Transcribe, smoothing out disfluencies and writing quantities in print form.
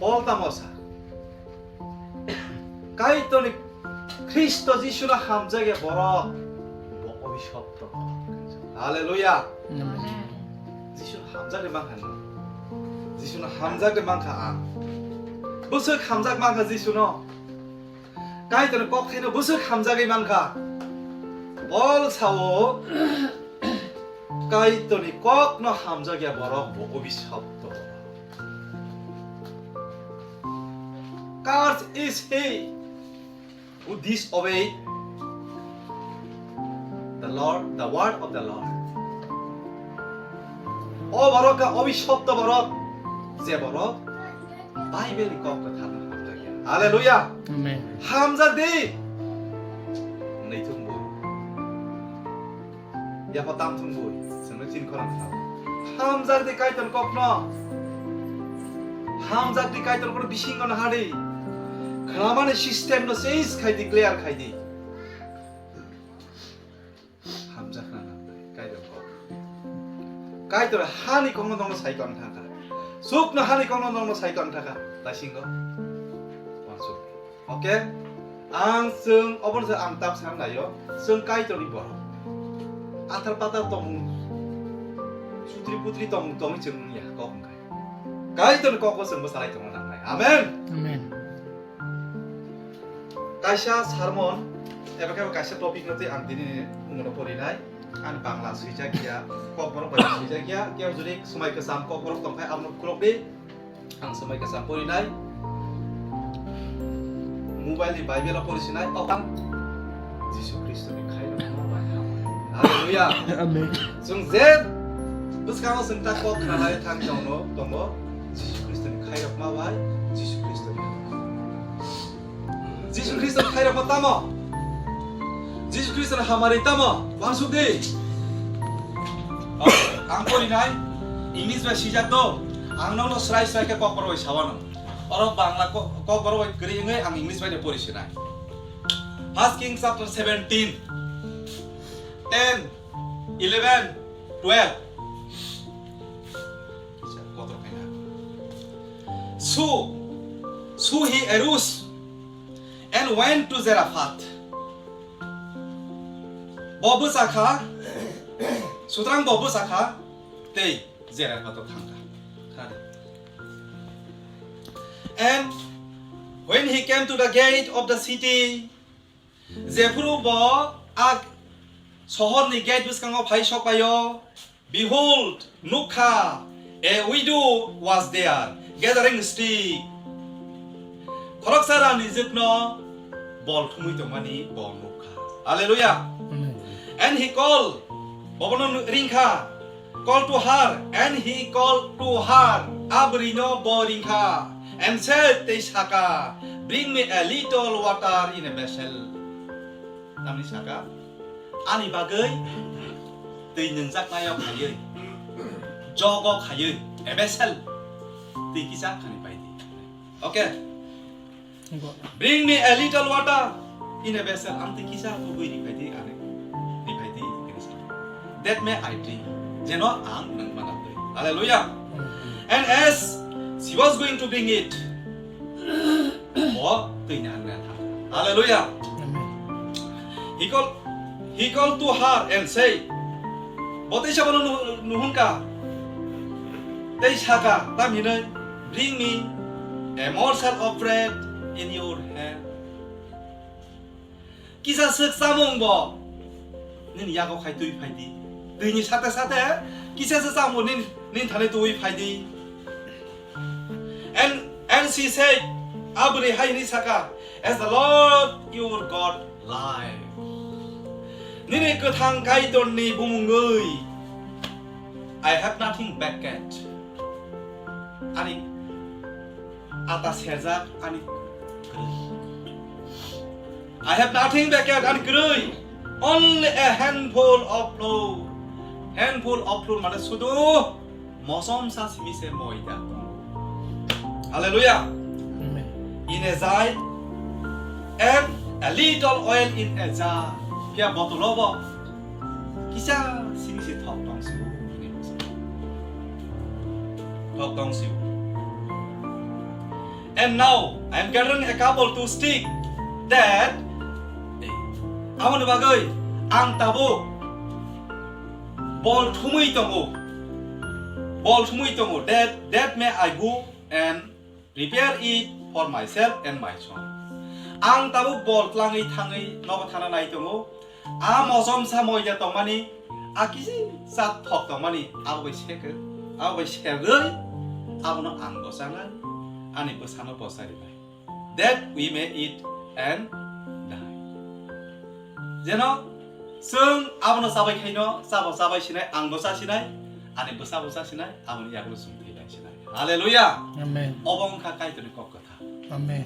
올다모사 가이더니 크리스도 지슈나 함자게 보러 뭐 어비셨다 할렐루야 지슈 함자게 망하노 지슈나 함자게 망하 무슨 함자 망하 지슈노 가이더니 꼭 해는 무슨 함자게 망하 뭘 사오 가이더니 꼭너 함자게 보러 뭐 어비셨다 God is He who disobeyed the Lord, the word of the Lord. 바로가 어비숍도 바로 제 바로 바이블이 꼭그 타는 함자기야. 할렐루야. 아멘. 함자디 네 퉁부. 야파 땀 퉁부. 저는 진 거랑 타. 함자디 까이던 꼭너. 함자디 까이던 거는 미신 건 하리. 그나마는 시스템도 세이스 카이 디클레어 카이디 함자하나 까이던 거 까이던 하니 공론동로 사이건 타가 속나 하니 공론동로 사이건 타가 다신거 완수 오케이 앙승 어번서 앙답 상나요 승 까이던이 뭐라 아탈바다 동 수트리 부트리 동 정이야 거군가 까이던 거고 승거 살아이 동안 나요 아멘 아멘. Kaisa sermon, ebakai kaisa topik nanti ang dini mengenai porinai, an bangla suja kia, kok borok banyak suja kia, kia jadi semai kesam kok borok tongkai amnuk kulok di, ang semai kesam porinai, mobile di Bible porisinai, orang Yesus Kristus di kayu Haleluya. 아멘. Sung zet, terus kamu sentak kok kenalai tang jono, tomo, Yesus Kristus di kayu mawai, Yesus Kristus di जिसु Christ खाइरा पत्तामा जिसु Christ हमारे तमा वांसुक दे आंकोरी नाय English में सीजा तो आंगनो स्राइ स्राइ के Kock बरो सावानो और बांग्ला कॉक बरो करिंगे आंग इंग्लिश में पढ़िसे नाय फर्स्ट किंग्स चैप्टर 17 10 11 12 कतरो काइना सु ही एरुस and went to Zarephath. Bobu sakha, sutrang bobu sakha, te Zarephath thangka. And when he came to the gate of the city, Zephyru bo ag sohor ni gate buskango phai sokpayo. Behold, Nukha, a widow was there, gathering stick. Korok sara nizipno bol thumui tomani bol nukha. Hallelujah. And he called Bobono ringkha, called to her, and he called to her Abrino bo ringkha, and said Teishaka, bring me a little water in a vessel. Namni saka ani bagai tei nenjak nayo khayeu jogo khayeu a vessel tei kisa khani paidi. Okay. Bring me a little water in a vessel. Ante kisa tubui dipaidi ane dipaidi kinisa. That may I drink. Jeno ang nang manapoi. Hallelujah. And as she was going to bring it, oh, tuinan na tha. Hallelujah. He called to her and said, "Botai sabano nuhunka, tei saka tamine bring me a morsel of bread." In your hand. Kisa sesamong bo, nin yago khai tui phaidi. Tui ni sate kisa sesamong nin thane tui phaidi. And she said, Abri hai ni saka, as the Lord your God live. Nini kethang kai don ni bumungui. I have nothing back at. Ani atas herzak ani. I have nothing back at and grey. Only a handful of flour. Handful of flour mana sudu mosom sa simise moida. Hallelujah. In a jar and a little oil in a jar. Pia bottle over. Kisa simise thok dong siu. Thok dong siu. and now I am gathering a couple to stick that awan bagai ang tabo ball thumui tongo that may I go and prepare it for myself and my son ang tabo ball tlangai thangai noba thana nai tongo a mosom samoy ja tongmani akisi sat thok tongmani abai shekai abono ang bosangan ani bosano bosari bai that we may eat and die jeno sung abono sabai khaino sabai sinai ang bosa sinai ani bosa sinai abono yaklo sumthi bai sinai hallelujah amen obong kha kai to ni kok kotha amen